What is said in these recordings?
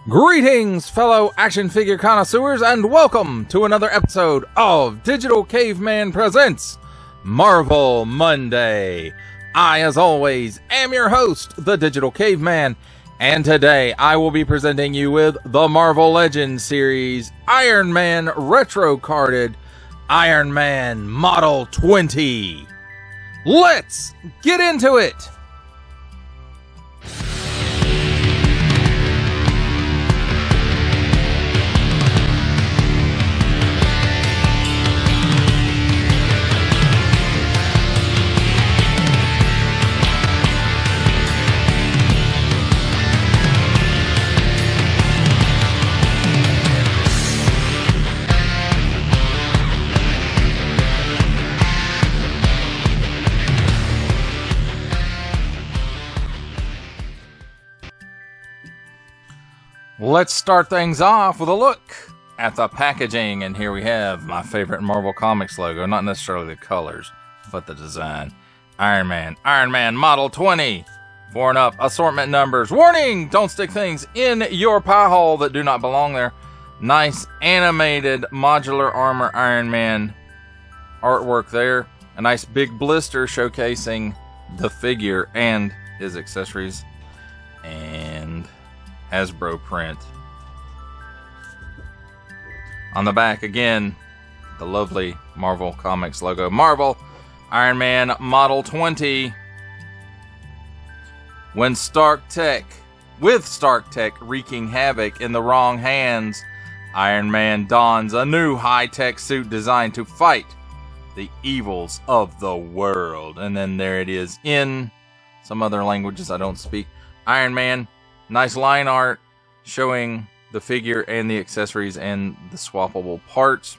Greetings, fellow action figure connoisseurs, and welcome to another episode of Digital Caveman Presents Marvel Monday. I, as always, am your host, the Digital Caveman, and today I will be presenting you with the Marvel Legends series Iron Man Retro Carded Iron Man Model 20. Let's get into it! Let's start things off with a look at the packaging, and here we have my favorite Marvel Comics logo, not necessarily the colors, but the design. Iron Man Model 20, 4 and up, assortment numbers. Warning, don't stick things in your pie hole that do not belong there. Nice animated modular armor Iron Man artwork there. A nice big blister showcasing the figure and his accessories. And Hasbro print. On the back, again, the lovely Marvel Comics logo. Marvel, Iron Man Model 20. With Stark Tech wreaking havoc in the wrong hands, Iron Man dons a new high-tech suit designed to fight the evils of the world. And then there it is in some other languages I don't speak. Iron Man. Nice line art showing the figure and the accessories and the swappable parts.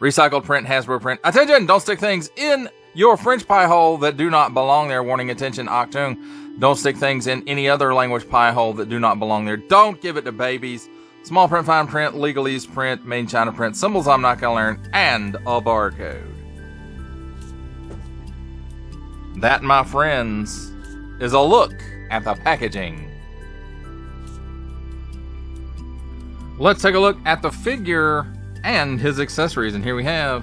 Recycled print, Hasbro print. Attention! Don't stick things in your French pie hole that do not belong there. Warning, attention, Octung. Don't stick things in any other language pie hole that do not belong there. Don't give it to babies. Small print, fine print, legalese print, made in China print, symbols I'm not going to learn, and a barcode. That, my friends, is a look at the packaging. Let's take a look at the figure and his accessories, and here we have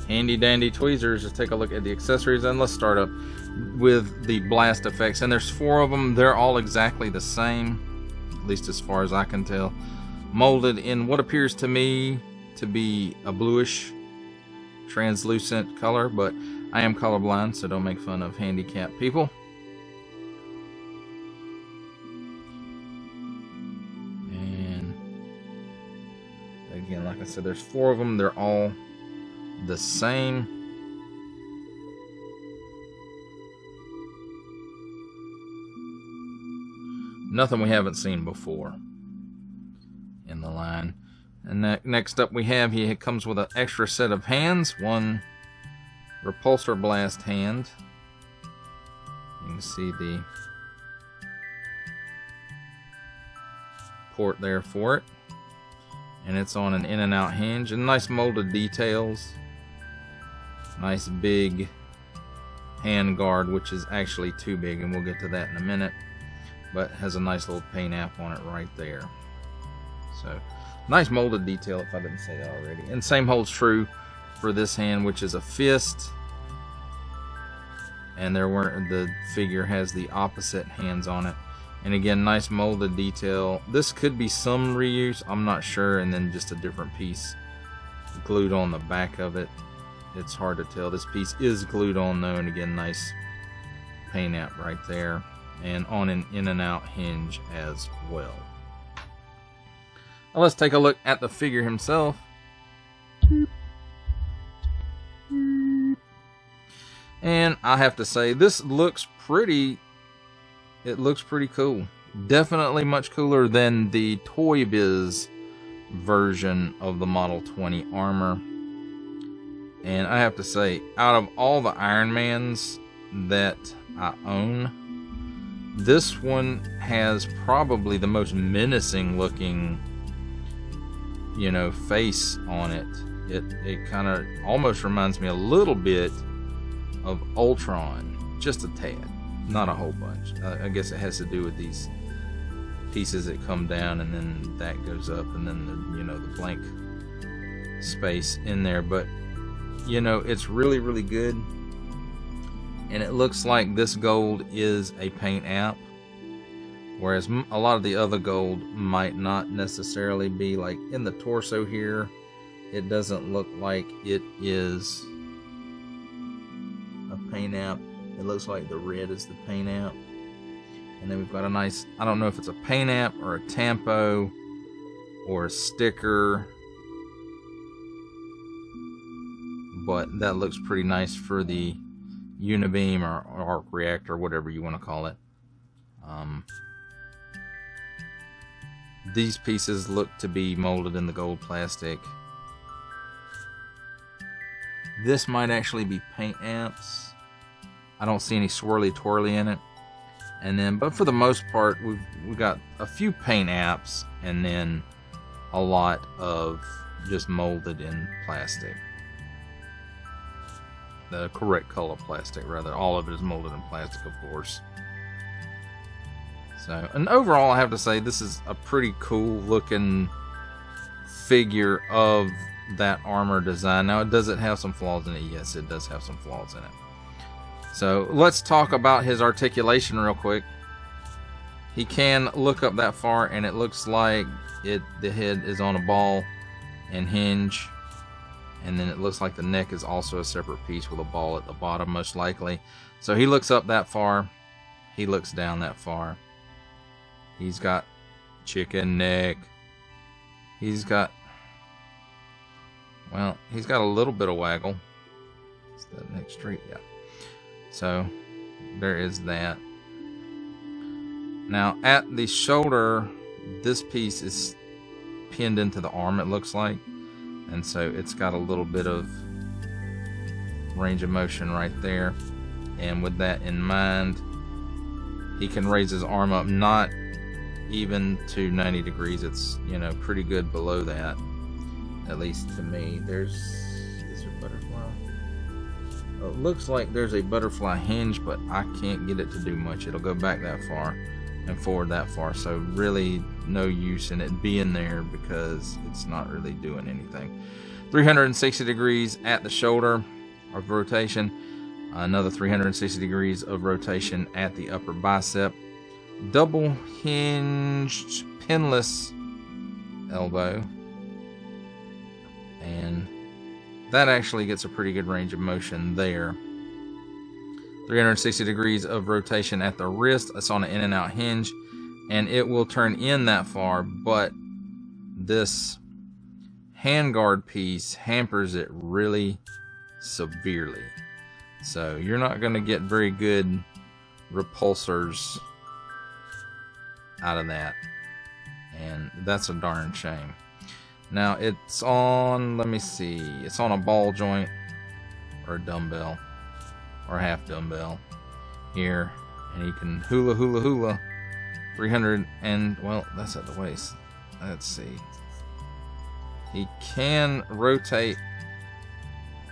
handy dandy tweezers. Just take a look at the accessories, and let's start up with the blast effects. And there's 4 of them. They're all exactly the same, at least as far as I can tell. Molded in what appears to me to be a bluish translucent color, but I am colorblind, so don't make fun of handicapped people. Again, like I said, there's 4 of them. They're all the same. Nothing we haven't seen before in the line. And next up we have, he comes with an extra set of hands. One repulsor blast hand. You can see the port there for it. And it's on an in and out hinge, and nice molded details. Nice big hand guard, which is actually too big, and we'll get to that in a minute, but has a nice little paint app on it right there. So nice molded detail, if I didn't say that already. And same holds true for this hand, which is a fist, and the figure has the opposite hands on it. And again, nice molded detail. This could be some reuse, I'm not sure, and then just a different piece glued on the back of it. It's hard to tell. This piece is glued on though, and again, nice paint app right there, and on an in and out hinge as well. Now let's take a look at the figure himself. And I have to say, this looks pretty... It looks pretty cool. Definitely much cooler than the Toy Biz version of the Model 20 armor. And I have to say, out of all the Iron Mans that I own, this one has probably the most menacing looking, face on it. It kind of almost reminds me a little bit of Ultron. just a tad, not a whole bunch. I guess it has to do with these pieces that come down and then that goes up, and then the blank space in there. But it's really good, and it looks like this gold is a paint app, whereas a lot of the other gold might not necessarily be. Like in the torso here, it doesn't look like it is a paint app. It looks like the red is the paint app. And then we've got a nice, I don't know if it's a paint app or a tampo or a sticker, but that looks pretty nice for the Unibeam or arc reactor, whatever you want to call it. These pieces look to be molded in the gold plastic. This might actually be paint apps. I don't see any swirly twirly in it. And then, but for the most part, we've got a few paint apps and then a lot of just molded in plastic. The correct color plastic, rather. All of it is molded in plastic, of course. So, and overall, I have to say, this is a pretty cool looking figure of that armor design. Now, does it have some flaws in it? Yes, it does have some flaws in it. So let's talk about his articulation real quick. He can look up that far, and it looks like the head is on a ball and hinge, and then it looks like the neck is also a separate piece with a ball at the bottom, most likely. So he looks up that far, he looks down that far. He's got chicken neck. He's got a little bit of waggle. Is that neck straight? Yeah. So there is that. Now at the shoulder, this piece is pinned into the arm, it looks like, and so it's got a little bit of range of motion right there. And with that in mind, he can raise his arm up not even to 90 degrees. It's pretty good below that, at least to me. Is there a butterfly? It looks like there's a butterfly hinge, but I can't get it to do much. It'll go back that far and forward that far, so really no use in it being there because it's not really doing anything. 360 degrees at the shoulder of rotation, another 360 degrees of rotation at the upper bicep. Double hinged pinless elbow, and that actually gets a pretty good range of motion there. 360 degrees of rotation at the wrist. It's on an in and out hinge, and it will turn in that far, but this handguard piece hampers it really severely. So you're not going to get very good repulsors out of that, and that's a darn shame. Now it's on, let me see, it's on a ball joint or a dumbbell or half dumbbell here, and you can hula 300, and well, that's at the waist. Let's see, he can rotate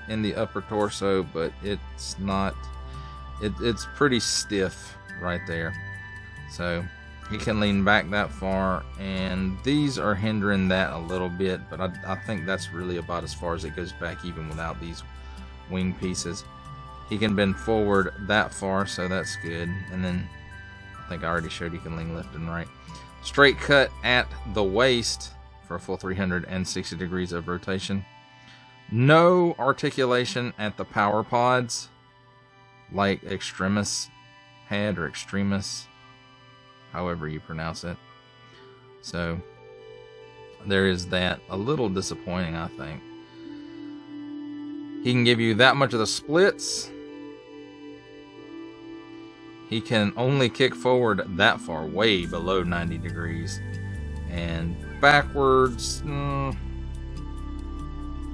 in the upper torso, but it's not, it's pretty stiff right there. So he can lean back that far, and these are hindering that a little bit, but I think that's really about as far as it goes back, even without these wing pieces. He can bend forward that far, so that's good. And then I think I already showed he can lean left and right. Straight cut at the waist for a full 360 degrees of rotation. No articulation at the power pods like Extremis had, or Extremis, however you pronounce it. So there is that. A little disappointing, I think. He can give you that much of the splits. He can only kick forward that far, way below 90 degrees. And backwards,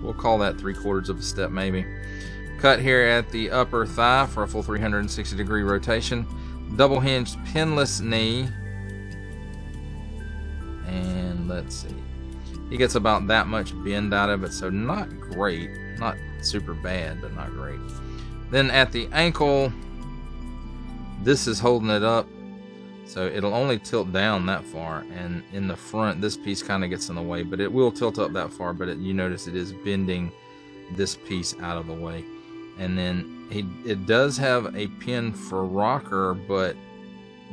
we'll call that 3/4 of a step maybe. Cut here at the upper thigh for a full 360 degree rotation. Double hinged pinless knee, and let's see, he gets about that much bend out of it, so not great, not super bad, but not great. Then at the ankle, this is holding it up, so it'll only tilt down that far, and in the front this piece kind of gets in the way, but it will tilt up that far. But you notice it is bending this piece out of the way. And then it does have a pin for rocker, but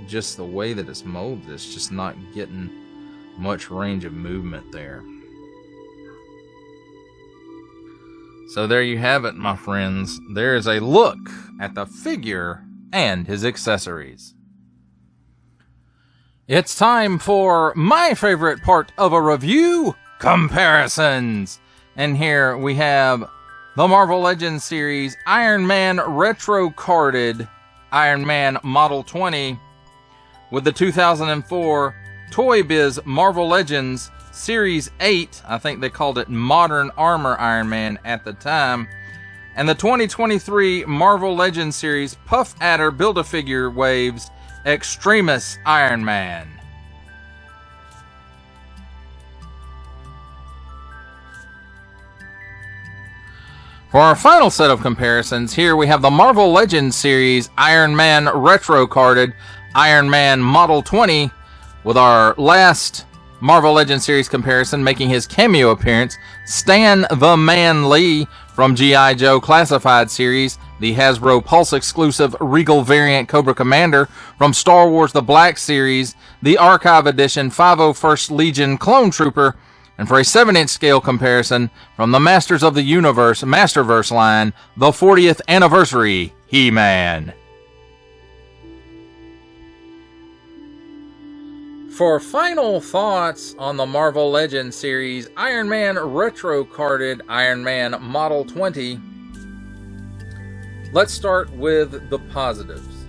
just the way that it's molded, it's just not getting much range of movement there. So there you have it, my friends. There is a look at the figure and his accessories. It's time for my favorite part of a review, comparisons. And here we have the Marvel Legends series Iron Man retro carded Iron Man Model 20 with the 2004 Toy Biz Marvel Legends Series 8, I think they called it Modern Armor Iron Man at the time, and the 2023 Marvel Legends Series Puff Adder Build-A-Figure Waves Extremis Iron Man. For our final set of comparisons, here we have the Marvel Legends Series Iron Man Retro Carded Iron Man Model 20, with our last Marvel Legends series comparison making his cameo appearance, Stan the Man Lee from G.I. Joe Classified series, the Hasbro Pulse exclusive Regal variant Cobra Commander from Star Wars The Black series, the Archive Edition 501st Legion Clone Trooper, and for a 7-inch scale comparison from the Masters of the Universe Masterverse line, the 40th Anniversary He-Man. For final thoughts on the Marvel Legends series Iron Man retro carded Iron Man Model 20, let's start with the positives.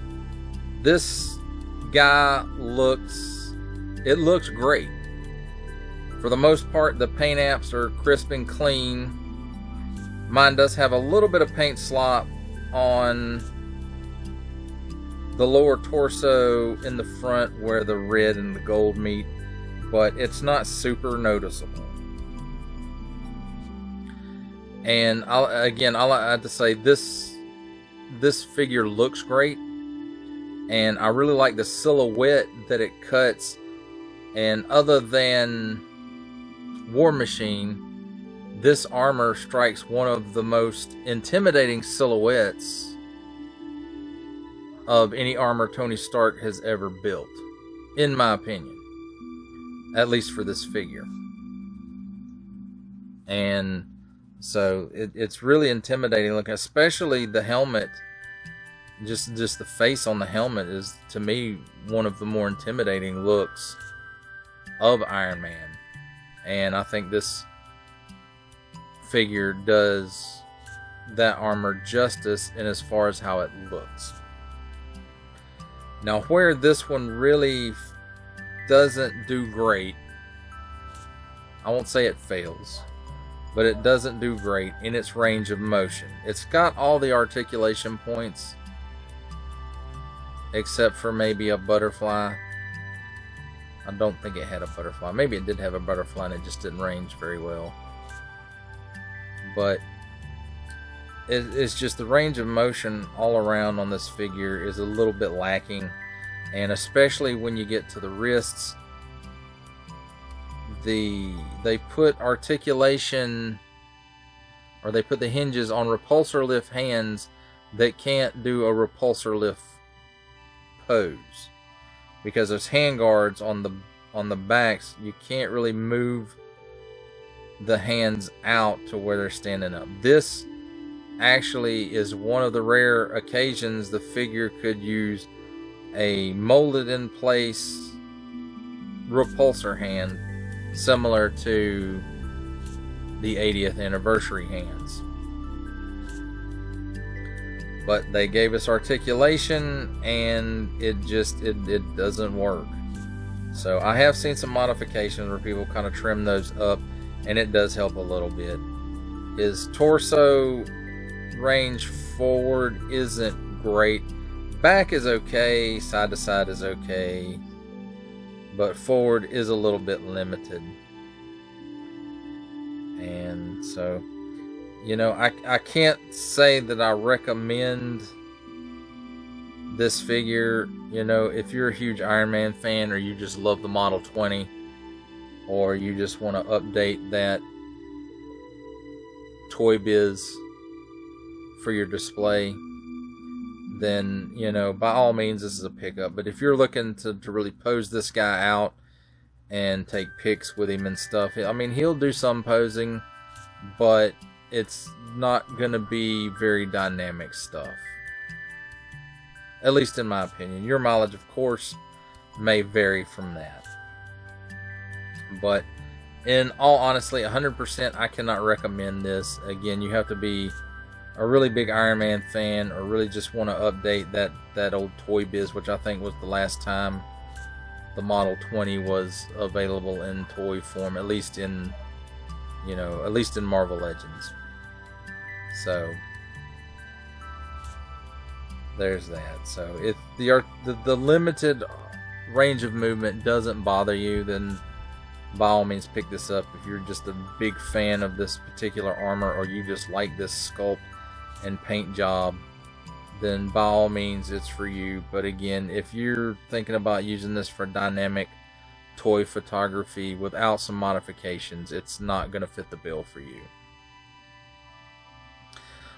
This guy looks great. For the most part, the paint apps are crisp and clean. Mine does have a little bit of paint slop on the lower torso in the front where the red and the gold meet, but it's not super noticeable. And I have to say this figure looks great, and I really like the silhouette that it cuts. And other than War Machine, this armor strikes one of the most intimidating silhouettes of any armor Tony Stark has ever built, in my opinion, at least for this figure. And so it's really intimidating look, especially the helmet. Just the face on the helmet is, to me, one of the more intimidating looks of Iron Man. And I think this figure does that armor justice in as far as how it looks. Now, where this one really doesn't do great, I won't say it fails, but it doesn't do great in its range of motion. It's got all the articulation points, except for maybe a butterfly. I don't think it had a butterfly. Maybe it did have a butterfly and it just didn't range very well. But it's just the range of motion all around on this figure is a little bit lacking, and especially when you get to the wrists, they put articulation, or they put the hinges on repulsor lift hands that can't do a repulsor lift pose, because there's hand guards on the backs. You can't really move the hands out to where they're standing up. This actually is one of the rare occasions the figure could use a molded in place repulsor hand similar to the 80th anniversary hands. But they gave us articulation and it doesn't work. So I have seen some modifications where people kind of trim those up, and it does help a little bit. His torso range forward isn't great. Back is okay, side to side is okay, but forward is a little bit limited. And so, you know, I can't say that I recommend this figure, you know, if you're a huge Iron Man fan, or you just love the Model 20, or you just want to update that Toy Biz for your display, then, you know, by all means, this is a pickup. But if you're looking to really pose this guy out and take pics with him and stuff, I mean, he'll do some posing, but it's not going to be very dynamic stuff. At least in my opinion. Your mileage, of course, may vary from that. But in all honesty, 100%, I cannot recommend this. Again, you have to be a really big Iron Man fan, or really just want to update that old Toy Biz, which I think was the last time the Model 20 was available in toy form, at least in, you know, at least in Marvel Legends. So there's that. So if the limited range of movement doesn't bother you, then by all means pick this up. If you're just a big fan of this particular armor, or you just like this sculpt and paint job, then by all means it's for you. But again, if you're thinking about using this for dynamic toy photography without some modifications, it's not going to fit the bill for you.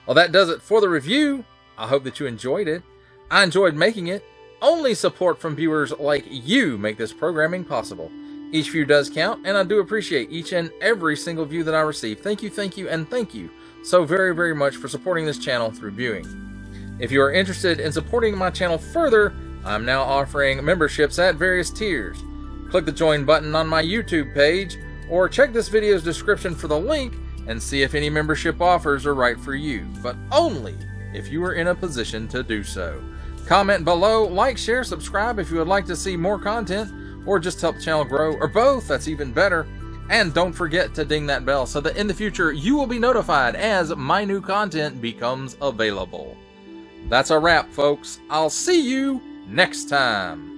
Well, that does it for the review. I hope that you enjoyed it. I enjoyed making it. Only support from viewers like you make this programming possible. Each view does count, and I do appreciate each and every single view that I receive. Thank you, and thank you so very, very much for supporting this channel through viewing. If you are interested in supporting my channel further, I'm now offering memberships at various tiers. Click the join button on my YouTube page, or check this video's description for the link and see if any membership offers are right for you, but only if you are in a position to do so. Comment below, like, share, subscribe if you would like to see more content, or just help the channel grow, or both, that's even better. And don't forget to ding that bell so that in the future you will be notified as my new content becomes available. That's a wrap, folks. I'll see you next time.